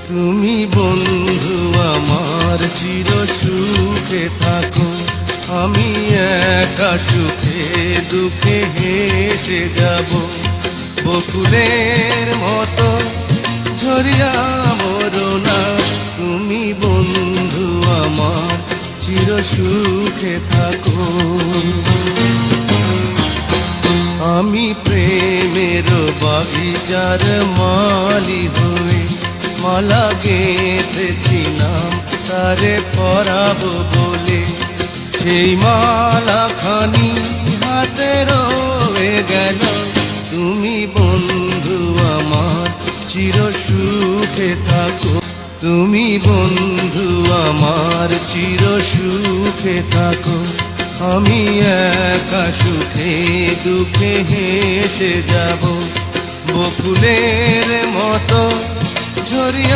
তুমি বন্ধু আমার চির সুখে থাকো, আমি একা সুখে দুঃখে হেসে যাব। বকুলের মতো ঝরিয়া মরো না, তুমি বন্ধু আমার চির সুখে থাকো। আমি প্রেমের বাগিচার মালি হয়ে মালা গেঁথেছি নাম তারে পরাবো বলে। সেই মালা খানি হাতে রয়ে গেল, তুমি বন্ধু আমার চির সুখে থাকো, তুমি বন্ধু আমার চির সুখে থাকো। আমি একা সুখে দুঃখে হেসে যাব, বকুলের মতো ঝরিয়া